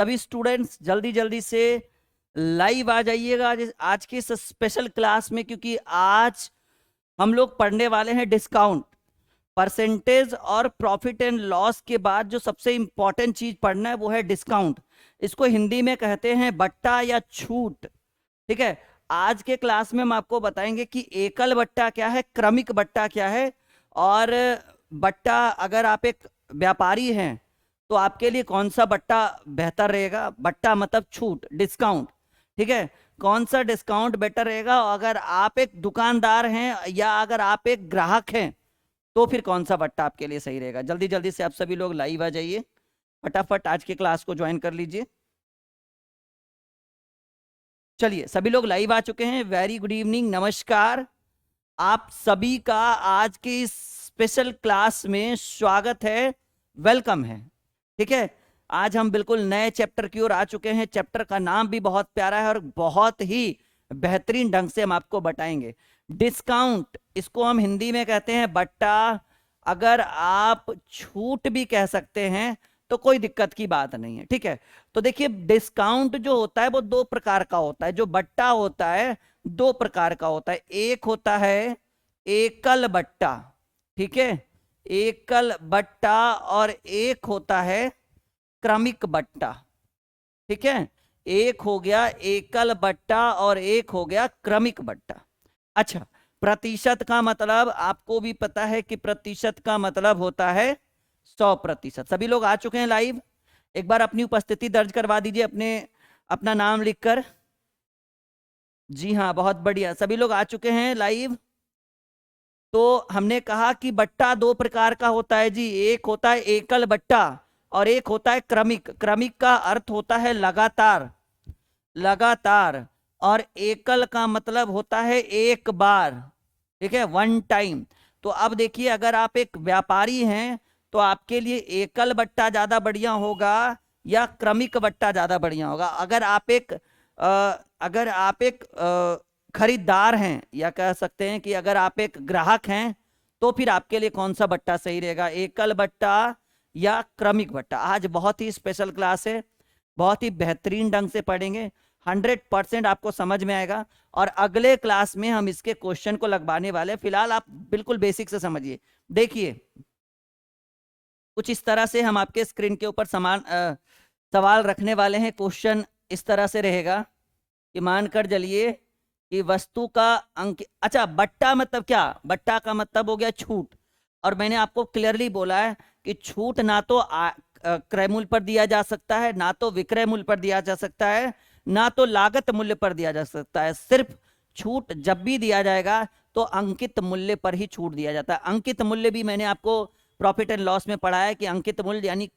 सभी स्टूडेंट्स जल्दी जल्दी से लाइव आ जाइएगा आज के इस स्पेशल क्लास में, क्योंकि आज हम लोग पढ़ने वाले हैं डिस्काउंट, परसेंटेज और प्रॉफिट एंड लॉस के बाद जो सबसे इंपॉर्टेंट चीज पढ़ना है वो है डिस्काउंट। इसको हिंदी में कहते हैं बट्टा या छूट। ठीक है, आज के क्लास में हम आपको बताएंगे कि एकल बट्टा क्या है, क्रमिक बट्टा क्या है, और बट्टा अगर आप एक व्यापारी हैं तो आपके लिए कौन सा बट्टा बेहतर रहेगा। बट्टा मतलब छूट, डिस्काउंट। ठीक है, कौन सा डिस्काउंट बेटर रहेगा, अगर आप एक दुकानदार हैं या अगर आप एक ग्राहक हैं तो फिर कौन सा बट्टा आपके लिए सही रहेगा। जल्दी जल्दी से आप सभी लोग लाइव आ जाइए, फटाफट आज की क्लास को ज्वाइन कर लीजिए। चलिए, सभी लोग लाइव आ चुके हैं। वेरी गुड इवनिंग, नमस्कार। आप सभी का आज की इस स्पेशल क्लास में स्वागत है, वेलकम है। ठीक है, आज हम बिल्कुल नए चैप्टर की ओर आ चुके हैं। चैप्टर का नाम भी बहुत प्यारा है और बहुत ही बेहतरीन ढंग से हम आपको बताएंगे। डिस्काउंट, इसको हम हिंदी में कहते हैं बट्टा। अगर आप छूट भी कह सकते हैं तो कोई दिक्कत की बात नहीं है। ठीक है, तो देखिए डिस्काउंट जो होता है वो दो प्रकार का होता है। जो बट्टा होता है दो प्रकार का होता है। एक होता है एकल बट्टा, ठीक है, एकल बट्टा, और एक होता है क्रमिक बट्टा। ठीक है, एक हो गया एकल बट्टा और एक हो गया क्रमिक बट्टा। अच्छा, प्रतिशत का मतलब आपको भी पता है कि प्रतिशत का मतलब होता है 100%। सभी लोग आ चुके हैं लाइव? एक बार अपनी उपस्थिति दर्ज करवा दीजिए, अपना नाम लिखकर। जी हाँ, बहुत बढ़िया, सभी लोग आ चुके हैं लाइव। तो हमने कहा कि बट्टा दो प्रकार का होता है जी। एक होता है एकल बट्टा और एक होता है क्रमिक। क्रमिक का अर्थ होता है लगातार, लगातार, और एकल का मतलब होता है एक बार। ठीक है, वन टाइम। तो अब देखिए, अगर आप एक व्यापारी हैं तो आपके लिए एकल बट्टा ज्यादा बढ़िया होगा या क्रमिक बट्टा ज्यादा बढ़िया होगा। अगर आप एक खरीदार हैं, या कह सकते हैं कि अगर आप एक ग्राहक हैं, तो फिर आपके लिए कौन सा बट्टा सही रहेगा, एकल बट्टा या क्रमिक बट्टा। आज बहुत ही स्पेशल क्लास है, बहुत ही बेहतरीन ढंग से पढ़ेंगे, 100% आपको समझ में आएगा। और अगले क्लास में हम इसके क्वेश्चन को लगवाने वाले हैं। फिलहाल आप बिल्कुल बेसिक से समझिए। देखिए, कुछ इस तरह से हम आपके स्क्रीन के ऊपर सवाल रखने वाले हैं। क्वेश्चन इस तरह से रहेगा कि मानकर चलिए कि वस्तु का अंक, अच्छा बट्टा मतलब क्या, बट्टा का मतलब हो गया छूट। और मैंने आपको क्लियरली बोला है कि छूट ना तो क्रय मूल्य पर दिया जा सकता है, ना तो विक्रय मूल्य पर दिया जा सकता है, ना तो लागत मूल्य पर दिया जा सकता है। सिर्फ छूट जब भी दिया जाएगा तो अंकित मूल्य पर ही छूट दिया जाता है। अंकित मूल्य भी मैंने आपको प्रॉफिट एंड लॉस में पढ़ा है कि अंकित मूल्य यानी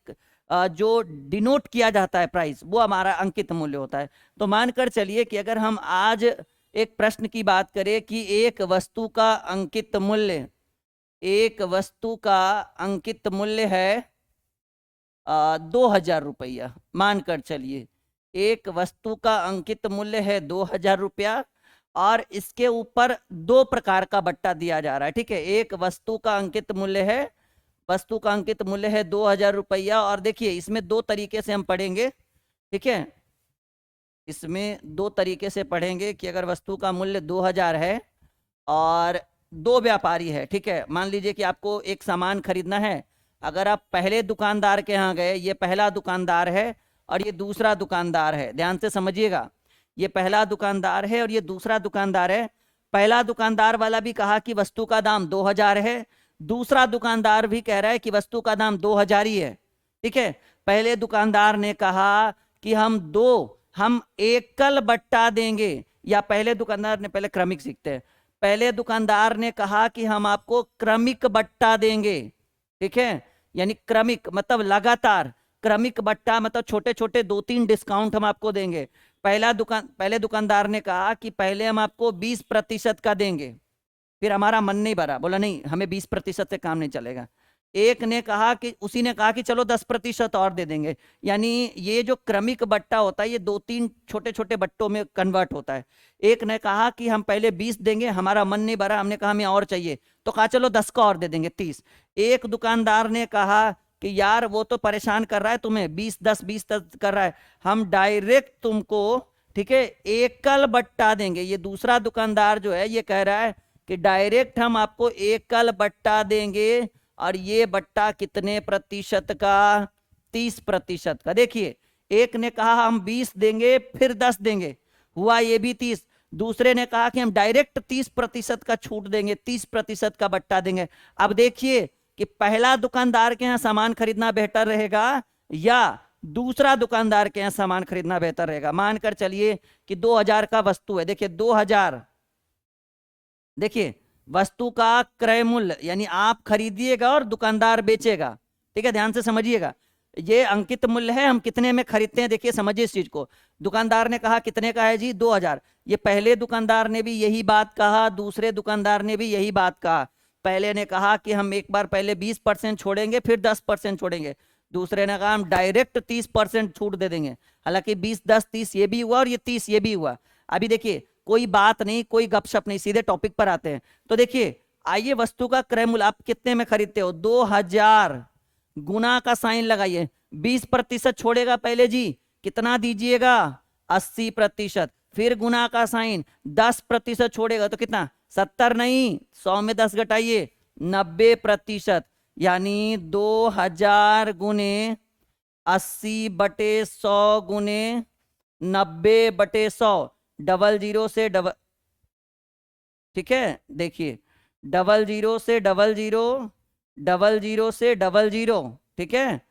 जो डिनोट किया जाता है प्राइस, वो हमारा अंकित मूल्य होता है। तो मानकर चलिए कि अगर हम आज एक प्रश्न की बात करें कि एक वस्तु का अंकित मूल्य, एक वस्तु का अंकित मूल्य है 2000 रुपया। मानकर चलिए एक वस्तु का अंकित मूल्य है 2000 रुपया और इसके ऊपर दो प्रकार का बट्टा दिया जा रहा है। ठीक है, एक वस्तु का अंकित मूल्य है, वस्तु का अंकित मूल्य है 2000 रुपया। और देखिए इसमें दो तरीके से हम पढ़ेंगे। ठीक है, इसमें दो तरीके से पढ़ेंगे कि अगर वस्तु का मूल्य 2000 है और दो व्यापारी है। ठीक है, मान लीजिए कि आपको एक सामान खरीदना है। अगर आप पहले दुकानदार के यहाँ गए, ये पहला दुकानदार है और ये दूसरा दुकानदार है, ध्यान से समझिएगा, ये पहला दुकानदार है और ये दूसरा दुकानदार है। पहला दुकानदार वाला भी कहा कि वस्तु का दाम 2000 है, दूसरा दुकानदार भी कह रहा है कि वस्तु का दाम 2000 ही है। ठीक है, पहले दुकानदार ने कहा कि हम एकल बट्टा देंगे, या पहले दुकानदार ने, पहले क्रमिक सीखते हैं, पहले दुकानदार ने कहा कि हम आपको क्रमिक बट्टा देंगे। ठीक है, यानी क्रमिक मतलब लगातार, क्रमिक बट्टा मतलब छोटे छोटे 2-3 डिस्काउंट हम आपको देंगे। पहले दुकानदार ने कहा कि पहले हम आपको 20% का देंगे, फिर हमारा मन नहीं भरा, बोला नहीं हमें 20% से काम नहीं चलेगा। एक ने कहा कि, उसी ने कहा कि चलो 10% और दे देंगे। यानी ये जो क्रमिक बट्टा होता है ये 2-3 छोटे छोटे बट्टों में कन्वर्ट होता है। एक ने कहा कि हम पहले 20 देंगे, हमारा मन नहीं भरा, हमने कहा हमें और चाहिए, तो कहा चलो 10 का और दे देंगे, 30। एक दुकानदार ने कहा कि यार वो तो परेशान कर रहा है तुम्हें, 20-10 कर रहा है, हम डायरेक्ट तुमको, ठीक है, एकल बट्टा देंगे। ये दूसरा दुकानदार जो है ये कह रहा है कि डायरेक्ट हम आपको एकल बट्टा देंगे, और ये बट्टा कितने प्रतिशत का? 30% का। देखिए, एक ने कहा हम 20 देंगे फिर 10 देंगे, हुआ ये भी 30। दूसरे ने कहा कि हम डायरेक्ट 30% का छूट देंगे, 30% का बट्टा देंगे। अब देखिए कि पहला दुकानदार के यहाँ सामान खरीदना बेहतर रहेगा या दूसरा दुकानदार के यहाँ सामान खरीदना बेहतर रहेगा। मानकर चलिए कि 2000 का वस्तु है, देखिए 2000, देखिए वस्तु का क्रय मूल्य यानी आप खरीदिएगा और दुकानदार बेचेगा, ठीक है, ध्यान से समझिएगा। ये अंकित मूल्य है, हम कितने में खरीदते हैं, देखिए समझिए इस चीज को। दुकानदार ने कहा कितने का है जी? 2000। ये पहले दुकानदार ने भी यही बात कहा, दूसरे दुकानदार ने भी यही बात कहा। पहले ने कहा कि हम एक बार पहले 20% छोड़ेंगे फिर 10% छोड़ेंगे, दूसरे ने कहा हम डायरेक्ट 30% छूट दे देंगे। हालांकि 20 10 30 ये भी हुआ और ये 30 ये भी हुआ। अभी देखिए कोई बात नहीं, कोई गपशप नहीं, सीधे टॉपिक पर आते हैं। तो देखिए आइए, वस्तु का क्रय मूल्य आप कितने में खरीदते हो? 2000, गुना का साइन लगाइए, 20% छोड़ेगा पहले जी, कितना दीजिएगा? 80%। फिर गुना का साइन, 10% छोड़ेगा तो कितना? 70 नहीं, 100 में 10 घटाइए, 90%। यानी 2000 गुने 80/100 गुने 90/100, डबल जीरो से डबल, ठीक है, देखिए डबल जीरो से डबल जीरो, डबल जीरो से डबल जीरो, ठीक है।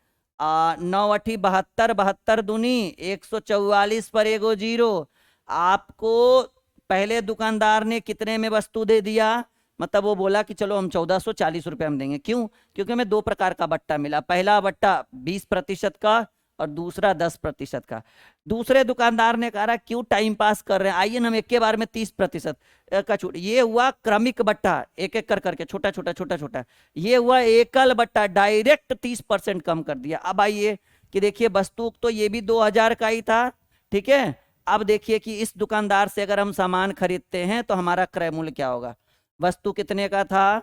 9 8 72, 72 दूनी 144 पर एगो जीरो। आपको पहले दुकानदार ने कितने में वस्तु दे दिया? मतलब वो बोला कि चलो हम 1440 रुपये में देंगे। क्यों? क्योंकि हमें 2 प्रकार का बट्टा मिला, पहला बट्टा 20% का और दूसरा 10% का। दूसरे दुकानदार ने कहा क्यों टाइम पास कर रहे हैं, आइए हम एक के बार में 30% का छूट। ये हुआ क्रमिक बट्टा, एक एक करके छोटा छोटा छोटा छोटा। ये हुआ एकल बट्टा, डायरेक्ट 30% कम कर दिया। अब आइए कि देखिए वस्तु तो ये भी 2000 का ही था, ठीक है। अब देखिए कि इस दुकानदार से अगर हम सामान खरीदते हैं तो हमारा क्रय मूल्य क्या होगा? वस्तु कितने का था?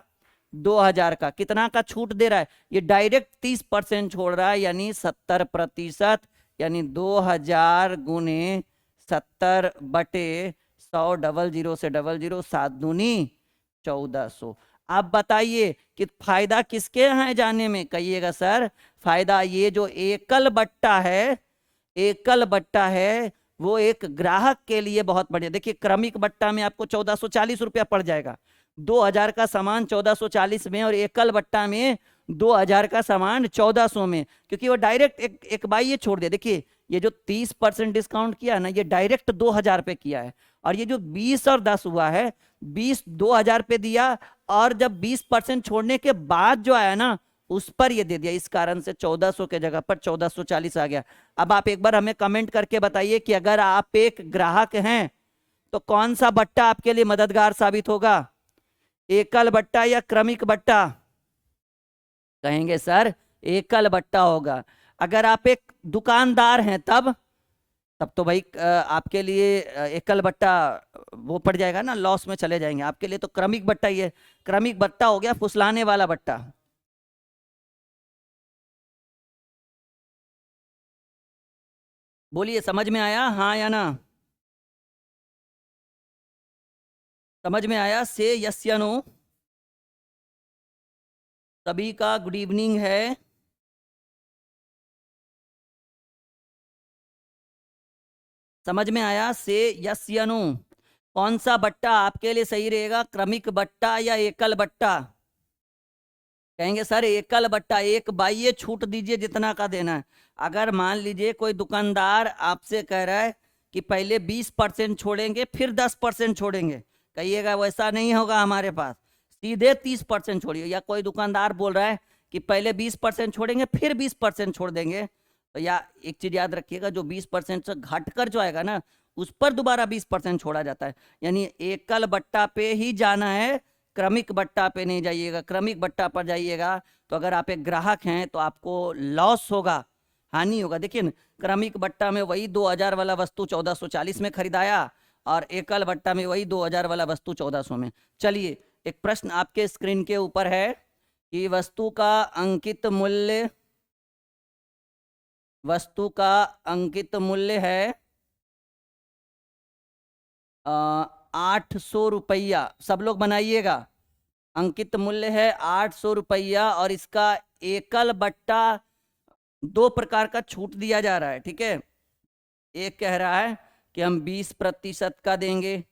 2000 का। कितना का छूट दे रहा है? ये डायरेक्ट 30% छोड़ रहा है, यानी 70%, यानी 2000 गुने 70/100, डबल जीरो से डबल जीरो, 7 दूनी 1400। आप बताइए कि फायदा किसके यहाँ है जाने में? कहिएगा सर फायदा ये जो एकल बट्टा है, एकल बट्टा है, वो एक ग्राहक के लिए बहुत बढ़िया। देखिए क्रमिक बट्टा में आपको 1440 रुपया पड़ जाएगा, 2000 का सामान 1440 में, और एकल बट्टा में 2000 का सामान 1400 में, क्योंकि वो डायरेक्ट एक बाई ये छोड़ दिया। देखिए ये जो 30% डिस्काउंट किया ना, ये डायरेक्ट 2000 पे किया है, और ये जो 20 और 10 हुआ है, 20 2000 पे दिया, और जब 20% छोड़ने के बाद जो आया ना उस पर ये दे दिया, इस कारण से 1400 के जगह पर 1440 आ गया। अब आप एक बार हमें कमेंट करके बताइए कि अगर आप एक ग्राहक हैं तो कौन सा बट्टा आपके लिए मददगार साबित होगा, एकल बट्टा या क्रमिक बट्टा? कहेंगे सर एकल बट्टा होगा। अगर आप एक दुकानदार हैं तब तो भाई आपके लिए एकल बट्टा वो पड़ जाएगा ना, लॉस में चले जाएंगे। आपके लिए तो क्रमिक बट्टा ही है। क्रमिक बट्टा हो गया फुसलाने वाला बट्टा। बोलिए समझ में आया, हाँ या ना? समझ में आया? से यस या नो? सभी का गुड इवनिंग है। समझ में आया? से यस या नो? कौन सा बट्टा आपके लिए सही रहेगा, क्रमिक बट्टा या एकल बट्टा? कहेंगे सर एकल बट्टा, एक बाइये छूट दीजिए जितना का देना है। अगर मान लीजिए कोई दुकानदार आपसे कह रहा है कि पहले 20% छोड़ेंगे फिर 10% छोड़ेंगे, कहिएगा वैसा नहीं होगा हमारे पास, सीधे 30% छोड़िए। या कोई दुकानदार बोल रहा है कि पहले 20% छोड़ेंगे फिर 20% छोड़ देंगे, तो या एक चीज याद रखिएगा, जो 20% से घटकर जो आएगा ना उस पर दोबारा 20% छोड़ा जाता है। यानी एकल बट्टा पे ही जाना है, क्रमिक बट्टा पे नहीं जाइएगा। क्रमिक बट्टा पर जाइएगा तो अगर आप एक ग्राहक हैं तो आपको लॉस होगा, हानि होगा। देखिए न, क्रमिक बट्टा में वही 2000 वाला वस्तु 1440 में खरीदाया, और एकल बट्टा में वही 2000 वाला वस्तु 1400 में। चलिए एक प्रश्न आपके स्क्रीन के ऊपर है कि वस्तु का अंकित मूल्य वस्तु का अंकित मूल्य है 800 रुपया। सब लोग बनाइएगा। अंकित मूल्य है 800 रुपया और इसका एकल बट्टा 2 प्रकार का छूट दिया जा रहा है। ठीक है, एक कह रहा है कि हम 20% का देंगे,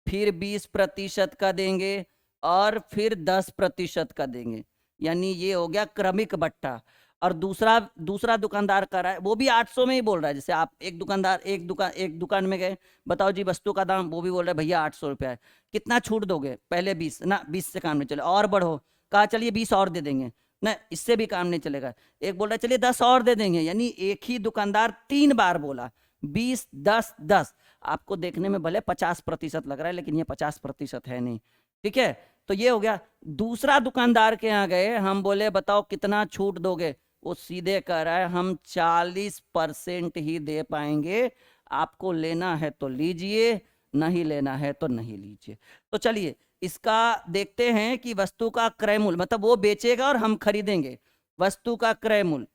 फिर 20% का देंगे और फिर 10% का देंगे, यानी ये हो गया क्रमिक बट्टा। और दूसरा दूसरा दुकानदार कर रहा है, वो भी 800 में ही बोल रहा है। जैसे आप एक दुकान में गए, बताओ जी वस्तु का दाम, वो भी बोल रहा है भैया 800 रुपया है, कितना छूट दोगे? पहले 20 ना, 20 से काम नहीं चले, और बढ़ो, कहा चलिए 20 और दे देंगे ना, इससे भी काम नहीं चलेगा। एक बोल रहा है चलिए 10 और दे देंगे, यानी एक ही दुकानदार 3 बार बोला 20 10 10। आपको देखने में भले 50% लग रहा है, लेकिन ये 50% है नहीं। ठीक है, तो ये हो गया। दूसरा दुकानदार के यहाँ गए, हम बोले बताओ कितना छूट दोगे? वो सीधे कह रहा है हम 40% ही दे पाएंगे, आपको लेना है तो लीजिए, नहीं लेना है तो नहीं लीजिए। तो चलिए इसका देखते हैं कि वस्तु का क्रय मूल्य, मतलब वो बेचेगा और हम खरीदेंगे। वस्तु का क्रय मूल्य,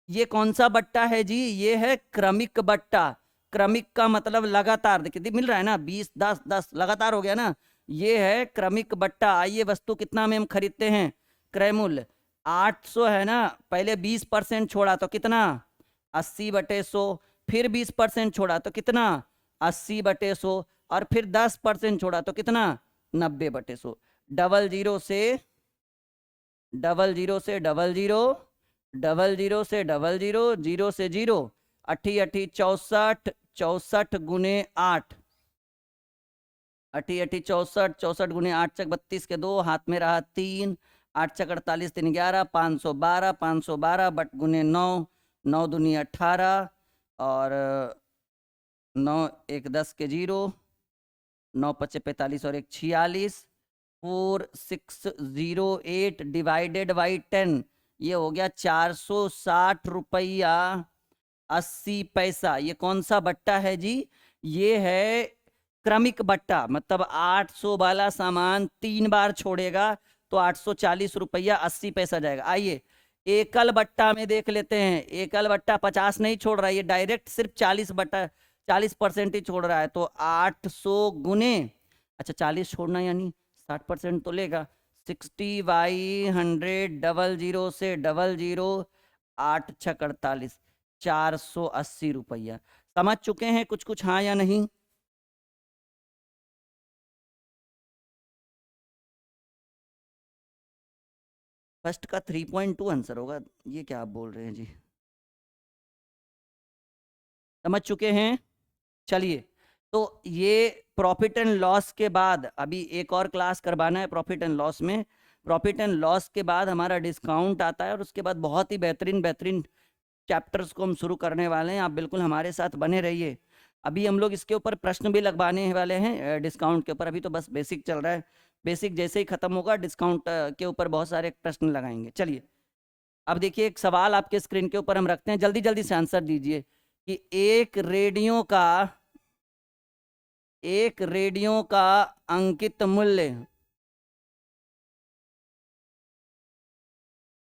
ये कौन सा बट्टा है जी? ये है क्रमिक बट्टा। क्रमिक का मतलब लगातार, देखिए मिल रहा है ना, 20 10 10 लगातार हो गया ना, ये है क्रमिक बट्टा। आइए वस्तु कितना में हम खरीदते हैं? क्रय मूल्य 800 है ना, पहले 20% छोड़ा तो कितना? 80/100, फिर 20% छोड़ा तो कितना? 80/100, और फिर 10% छोड़ा तो कितना? 90/100। डबल जीरो से डबल जीरो से डबल जीरो, डबल जीरो से डबल जीरो, जीरो से जीरो, अठी अठी 64, 64 गुने 8, अठी अठी 64, 64 गुने 8 चक 32 के 2, हाथ में रहा 3, 8 चक 48, 3 11, 512, 512 बट गुने 9, 9 दूनी 18, और 9 1 10 के 0, 9 पचे 45 और 1 46, 4608 डिवाइडेड बाई 10, ये हो गया 460 रुपया 80 पैसा। ये कौन सा बट्टा है जी? ये है क्रमिक बट्टा, मतलब 800 वाला सामान 3 बार छोड़ेगा तो 840 रुपया 80 पैसा जाएगा। आइए एकल बट्टा में देख लेते हैं। एकल बट्टा 50 नहीं छोड़ रहा है, ये डायरेक्ट सिर्फ 40% ही छोड़ रहा है। तो 800 गुने, अच्छा 40 छोड़ना यानी 60% तो लेगा, 60/100, डबल जीरो से डबल जीरो, 8 छक 48, 480 रुपया। समझ चुके हैं कुछ कुछ, हाँ या नहीं? फर्स्ट का 3.2 आंसर होगा, ये क्या आप बोल रहे हैं जी? समझ चुके हैं? चलिए, तो ये प्रॉफिट एंड लॉस के बाद अभी एक और क्लास करवाना है। प्रॉफिट एंड लॉस में, प्रॉफिट एंड लॉस के बाद हमारा डिस्काउंट आता है, और उसके बाद बहुत ही बेहतरीन बेहतरीन चैप्टर्स को हम शुरू करने वाले हैं। आप बिल्कुल हमारे साथ बने रहिए। अभी हम लोग इसके ऊपर प्रश्न भी लगवाने वाले हैं डिस्काउंट के ऊपर। अभी तो बस बेसिक चल रहा है, बेसिक जैसे ही खत्म होगा डिस्काउंट के ऊपर बहुत सारे प्रश्न लगाएंगे। चलिए अब देखिए, एक सवाल आपके स्क्रीन के ऊपर हम रखते हैं, जल्दी जल्दी से आंसर दीजिए कि एक रेडियो का अंकित मूल्य,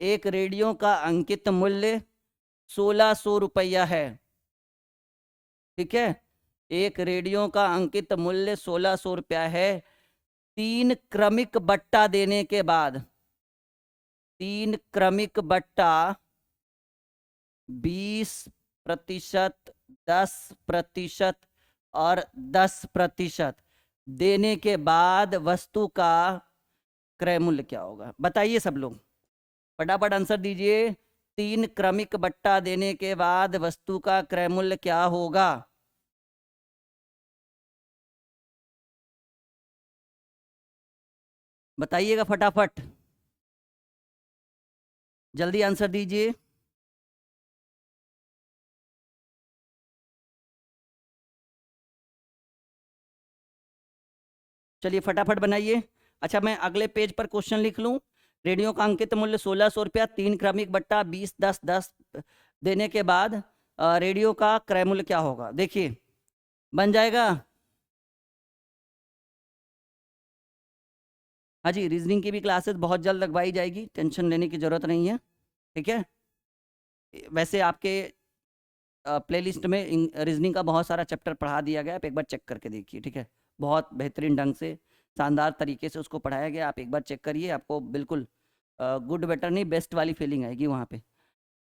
एक रेडियो का अंकित मूल्य 1600 रुपया है। ठीक है, एक रेडियो का अंकित मूल्य 1600 रुपया है। 3 क्रमिक बट्टा देने के बाद, 3 क्रमिक बट्टा 20%, 10% और 10% देने के बाद वस्तु का क्रय मूल्य क्या होगा? बताइए सब लोग, फटाफट आंसर दीजिए। 3 क्रमिक बट्टा देने के बाद वस्तु का क्रय मूल्य क्या होगा? बताइएगा फटाफट, जल्दी आंसर दीजिए। चलिए फटाफट बनाइए। अच्छा, मैं अगले पेज पर क्वेश्चन लिख लूं। रेडियो का अंकित मूल्य 1600 रुपया, 3 क्रमिक बट्टा 20 10 10 देने के बाद रेडियो का क्रय मूल्य क्या होगा? देखिए बन जाएगा। हाँ जी, रीजनिंग की भी क्लासेस बहुत जल्द लगवाई जाएगी, टेंशन लेने की जरूरत नहीं है। ठीक है, वैसे आपके प्लेलिस्ट में रीजनिंग का बहुत सारा चैप्टर पढ़ा दिया गया, आप एक बार चेक करके देखिए, ठीक है। बहुत बेहतरीन ढंग से, शानदार तरीके से उसको पढ़ाया गया, आप एक बार चेक करिए, आपको बिल्कुल गुड बेटर नहीं बेस्ट वाली फीलिंग आएगी वहाँ पे।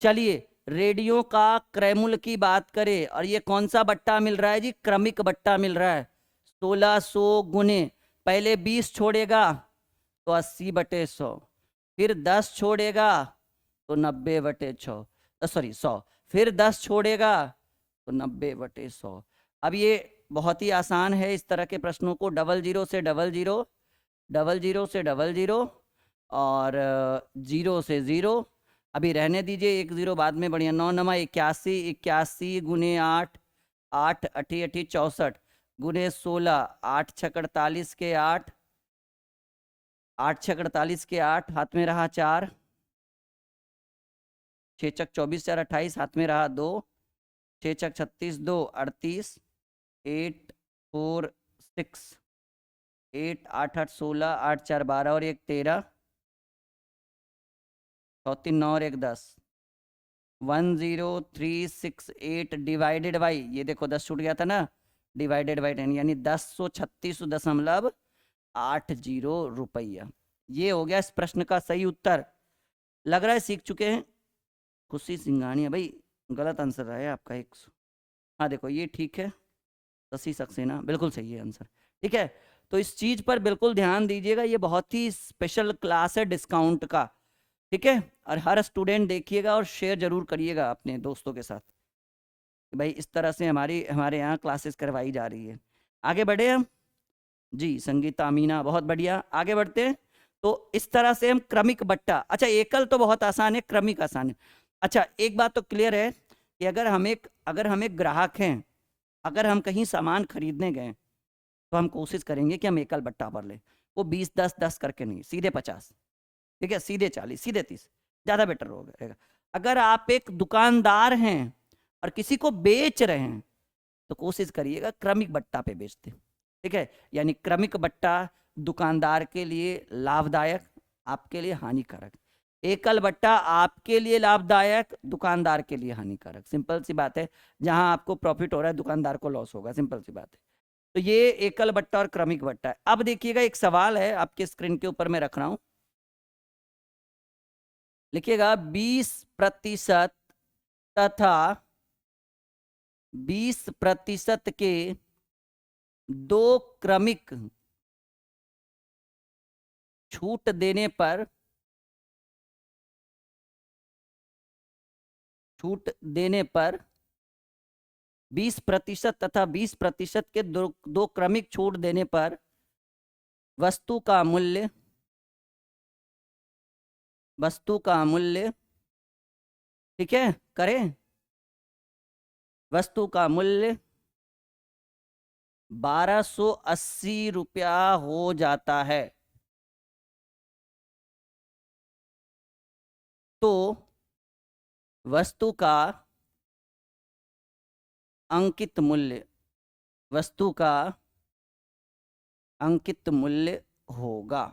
चलिए, रेडियो का क्रय मूल्य की बात करें, और ये कौन सा बट्टा मिल रहा है जी? क्रमिक बट्टा मिल रहा है। 1600 गुने, पहले 20 छोड़ेगा तो 80/100, फिर 10 छोड़ेगा तो 90/6, सॉरी 100, फिर 10 छोड़ेगा तो 90/100। अब ये बहुत ही आसान है, इस तरह के प्रश्नों को 00 से 00, 00 से 00 और 0 से 0, अभी रहने दीजिए, 1 0 बाद में, बढ़िया। 9 9 81, 81 गुने 8, 8 8 8 64 गुने 16, 8 6 48 के 8, 8 6 48 के 8, हाथ में रहा 4, 6 चक 24 4 28, हाथ में रहा 2, 6 चक 36 2 38, 8 4 6, 8 8 8 16, 8 4 12 और 1 13, 3 9 और 1 10, 10368 डिवाइडेड बाई, ये देखो 10 छूट गया था ना, डिवाइडेड बाई 10, यानी 1036.80 रुपया। ये हो गया इस प्रश्न का सही उत्तर। लग रहा है सीख चुके हैं। खुशी सिंघानिया, भाई गलत आंसर रहा है आपका 100। हाँ देखो ये ठीक है, शशि सक्सेना बिल्कुल सही है आंसर, ठीक है। तो इस चीज पर बिल्कुल ध्यान दीजिएगा, ये बहुत ही स्पेशल क्लास है डिस्काउंट का, ठीक है। और हर स्टूडेंट देखिएगा और शेयर जरूर करिएगा अपने दोस्तों के साथ, भाई इस तरह से हमारे यहाँ क्लासेस करवाई जा रही है। आगे बढ़े हम जी, संगीता अमीना, बहुत बढ़िया, आगे बढ़ते हैं। तो इस तरह से हम क्रमिक बट्टा, अच्छा एकल तो बहुत आसान है, क्रमिक आसान है। अच्छा एक बात तो क्लियर है कि अगर हम एक ग्राहक हैं, अगर हम कहीं सामान खरीदने गए तो हम कोशिश करेंगे कि हम एकल बट्टा पर लें, वो 20 10 10 करके नहीं, सीधे 50, ठीक है, सीधे 40, सीधे 30, ज़्यादा बेटर होगा। अगर आप एक दुकानदार हैं और किसी को बेच रहे हैं तो कोशिश करिएगा क्रमिक बट्टा पे बेचते, ठीक है। यानी क्रमिक बट्टा दुकानदार के लिए लाभदायक, आपके लिए हानिकारक। एकल बट्टा आपके लिए लाभदायक, दुकानदार के लिए हानिकारक। सिंपल सी बात है, जहां आपको प्रॉफिट हो रहा है दुकानदार को लॉस होगा, सिंपल सी बात है। तो ये एकल बट्टा और क्रमिक बट्टा है। अब देखिएगा एक सवाल है आपके स्क्रीन के ऊपर मैं रख रहा हूं, लिखिएगा 20% तथा 20% के दो क्रमिक छूट देने पर 20% तथा 20% के दो क्रमिक छूट देने पर वस्तु का मूल्य, ठीक है, करें, वस्तु का मूल्य 1280 रुपया हो जाता है। तो वस्तु का अंकित मूल्य होगा।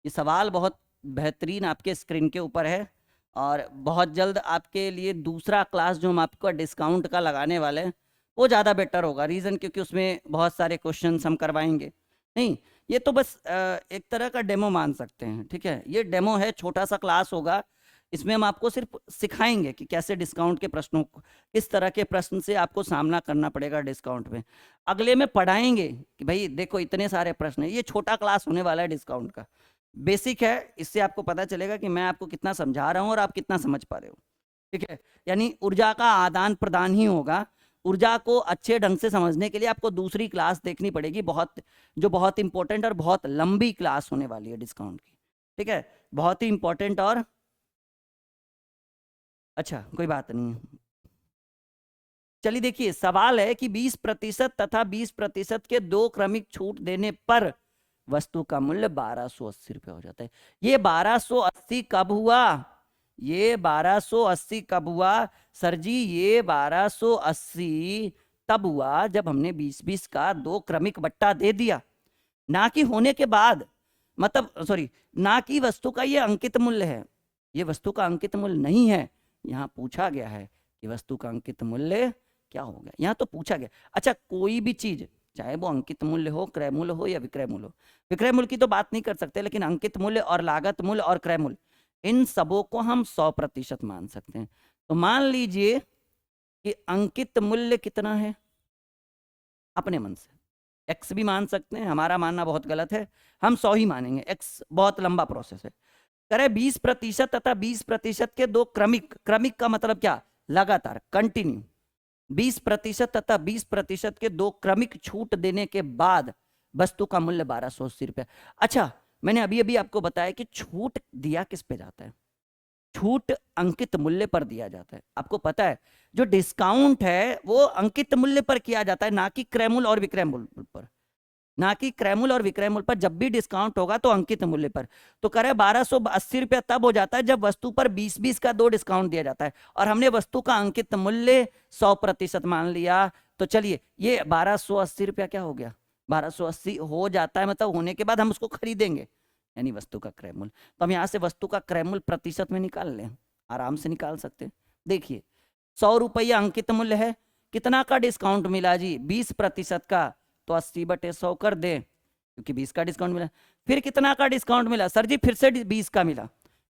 ये सवाल बहुत बेहतरीन आपके स्क्रीन के ऊपर है, और बहुत जल्द आपके लिए दूसरा क्लास जो हम आपको डिस्काउंट का लगाने वाले हैं वो ज़्यादा बेटर होगा। रीज़न क्योंकि उसमें बहुत सारे क्वेश्चंस हम करवाएंगे। नहीं, ये तो बस एक तरह का डेमो मान सकते हैं, ठीक है। ये डेमो है, छोटा सा क्लास होगा, इसमें हम आपको सिर्फ सिखाएंगे कि कैसे डिस्काउंट के प्रश्नों को, किस तरह के प्रश्न से आपको सामना करना पड़ेगा डिस्काउंट में। अगले में पढ़ाएंगे कि भाई देखो इतने सारे प्रश्न है। ये छोटा क्लास होने वाला है डिस्काउंट का, बेसिक है, इससे आपको पता चलेगा कि मैं आपको कितना समझा रहा हूँ और आप कितना समझ पा रहे हो, ठीक है। यानी ऊर्जा का आदान प्रदान ही होगा। ऊर्जा को अच्छे ढंग से समझने के लिए आपको दूसरी क्लास देखनी पड़ेगी, जो बहुत इंपॉर्टेंट और बहुत लंबी क्लास होने वाली है डिस्काउंट की, ठीक है, बहुत ही इंपॉर्टेंट। और अच्छा कोई बात नहीं है, चलिए देखिए सवाल है कि 20% तथा 20% के दो क्रमिक छूट देने पर वस्तु का मूल्य 1280 रुपये हो जाता है। ये 1280 कब हुआ? ये 1280 कब हुआ सर जी? ये 1280 तब हुआ जब हमने 20-20 का दो क्रमिक बट्टा दे दिया, ना कि होने के बाद, मतलब सॉरी, ना कि वस्तु का ये अंकित मूल्य है। ये वस्तु का अंकित मूल्य नहीं है। यहाँ पूछा गया है कि वस्तु का अंकित मूल्य क्या हो गया। यहाँ तो पूछा गया। अच्छा, कोई भी चीज चाहे वो अंकित मूल्य हो, क्रय मूल्य हो या विक्रय मूल्य हो, विक्रय मूल्य की तो बात नहीं कर सकते, लेकिन अंकित मूल्य और लागत मूल्य और क्रय मूल्य, इन सबों को हम 100% मान सकते हैं। तो मान लीजिए कि अंकित मूल्य कितना है, अपने मन से एक्स भी मान सकते हैं, हमारा मानना बहुत गलत है, हम 100 ही मानेंगे, एक्स बहुत लंबा प्रोसेस है। करें 20% तथा 20% के दो क्रमिक, क्रमिक का मतलब क्या, लगातार, कंटिन्यू, 20% तथा 20% के दो क्रमिक छूट देने के बाद वस्तु का मूल्य 1280 रुपया। अच्छा, मैंने अभी अभी आपको बताया कि छूट दिया किस पे जाता है, छूट अंकित मूल्य पर दिया जाता है। आपको पता है जो डिस्काउंट है वो अंकित मूल्य पर किया जाता है, ना कि क्रय मूल्य और विक्रय मूल्य पर, ना कि क्रय मूल्य और विक्रय मूल्य पर। जब भी डिस्काउंट होगा तो अंकित मूल्य पर। तो कह रहे 1280 रुपया तब हो जाता है जब वस्तु पर 20-20 का 2 डिस्काउंट दिया जाता है, और हमने वस्तु का अंकित मूल्य 100% मान लिया। तो चलिए ये 1280 रुपया क्या हो गया, 1280 हो जाता है, मतलब होने के बाद हम उसको खरीदेंगे, यानी वस्तु का क्रय मूल्य। तो हम यहाँ से वस्तु का क्रय मूल्य प्रतिशत में निकाल लें, आराम से निकाल सकते हैं। देखिए 100 रुपया अंकित मूल्य है, कितना का डिस्काउंट मिला जी, 20% का, तो 80/100 कर दे क्योंकि 20 का डिस्काउंट मिला। फिर कितना का डिस्काउंट मिला सर जी, फिर से 20 का मिला,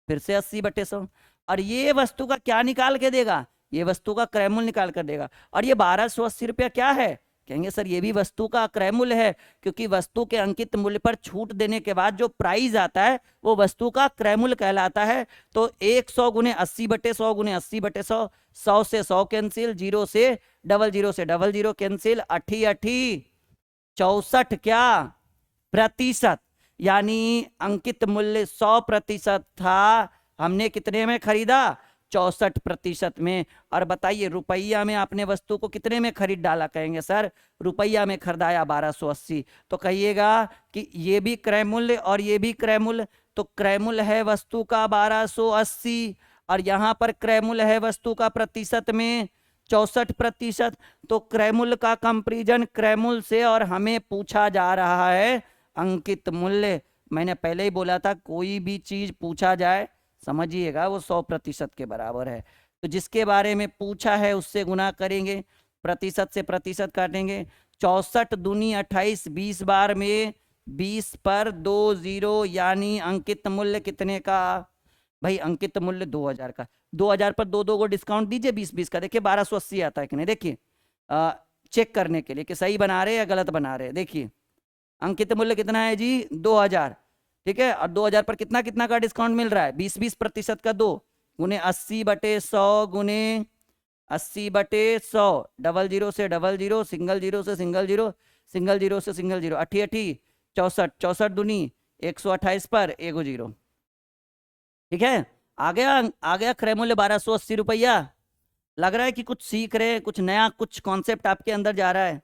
फिर से 80/100, और ये वस्तु का क्या निकाल के देगा, ये वस्तु का क्रय मूल्य निकाल कर देगा। और ये 1280 रुपया क्या है, कहेंगे सर ये भी वस्तु का क्रय मूल्य है, क्योंकि वस्तु के अंकित मूल्य पर छूट देने के बाद जो प्राइस आता है वो वस्तु का क्रय मूल्य कहलाता है। तो 100 गुने 80/100 गुने 80/100, 100 से 100 कैंसिल, 0 से 00 से 00 कैंसिल, 80 64 क्या प्रतिशत, यानी अंकित मूल्य 100% था, हमने कितने में खरीदा, 64% में। और बताइए रुपया में आपने वस्तु को कितने में खरीद डाला, कहेंगे सर रुपया में खरीदाया 1280, तो कहिएगा कि ये भी क्रय मूल्य और ये भी क्रय मूल्य, तो क्रय मूल्य है वस्तु का 1280 और यहाँ पर क्रय मूल्य है वस्तु का प्रतिशत में 64%। तो क्रय मूल्य का कंपैरिजन क्रय मूल्य से, और हमें पूछा जा रहा है अंकित मूल्य। मैंने पहले ही बोला था कोई भी चीज पूछा जाए समझिएगा वो 100% के बराबर है। तो जिसके बारे में पूछा है उससे गुना करेंगे, प्रतिशत से प्रतिशत काटेंगे, 64 दूनी 28, 20 बार में 20 पर 2 0, यानी अंकित मूल्य कितने का भाई, अंकित मूल्य 2000 का। 2000 पर 2 को डिस्काउंट दीजिए 20-20 का, देखिए 1280 आता है कि नहीं। देखिए चेक करने के लिए कि सही बना रहे या गलत बना रहे, देखिए अंकित मूल्य कितना है जी 2000, ठीक है, और 2000 पर कितना कितना का डिस्काउंट मिल रहा है, 20-20% का, 2 गुने 80/100 गुने 80/100, 00 से 00, सिंगल 0 से सिंगल 0, सिंगल 0 से सिंगल 0, 80 64, 64 दूनी 128 पर 1 0, ठीक है। आ गया क्रय मूल्य 1280 रुपया। लग रहा है कि कुछ सीख रहे हैं, कुछ नया, कुछ कॉन्सेप्ट आपके अंदर जा रहा है।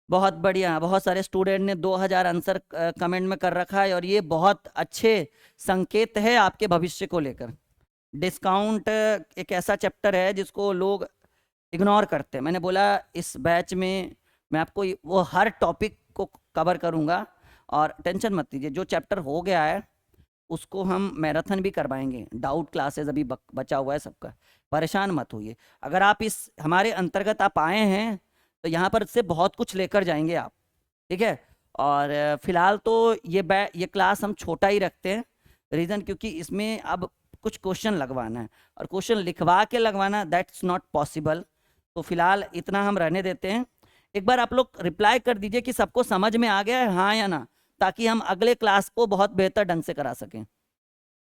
बहुत बढ़िया, बहुत सारे स्टूडेंट ने 2000 आंसर कमेंट में कर रखा है, और ये बहुत अच्छे संकेत है आपके भविष्य को लेकर। डिस्काउंट एक ऐसा चैप्टर है जिसको लोग इग्नोर करते हैं। मैंने बोला इस बैच में मैं आपको वो हर टॉपिक को कवर करूंगा, और टेंशन मत लीजिए, जो चैप्टर हो गया है उसको हम मैराथन भी करवाएंगे। डाउट क्लासेस अभी बचा हुआ है सबका, परेशान मत होइए। अगर आप इस हमारे अंतर्गत आप आए हैं तो यहाँ पर से बहुत कुछ लेकर जाएंगे आप, ठीक है। और फिलहाल तो ये क्लास हम छोटा ही रखते हैं, रीज़न क्योंकि इसमें अब कुछ क्वेश्चन लगवाना है, और क्वेश्चन लिखवा के लगवाना दैट्स नॉट पॉसिबल। तो फिलहाल इतना हम रहने देते हैं। एक बार आप लोग रिप्लाई कर दीजिए कि सबको समझ में आ गया है, हाँ या ना, ताकि हम अगले क्लास को बहुत बेहतर ढंग से करा सकें।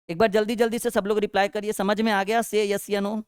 एक बार जल्दी जल्दी से सब लोग रिप्लाई करिए, समझ में आ गया, से यस या नो।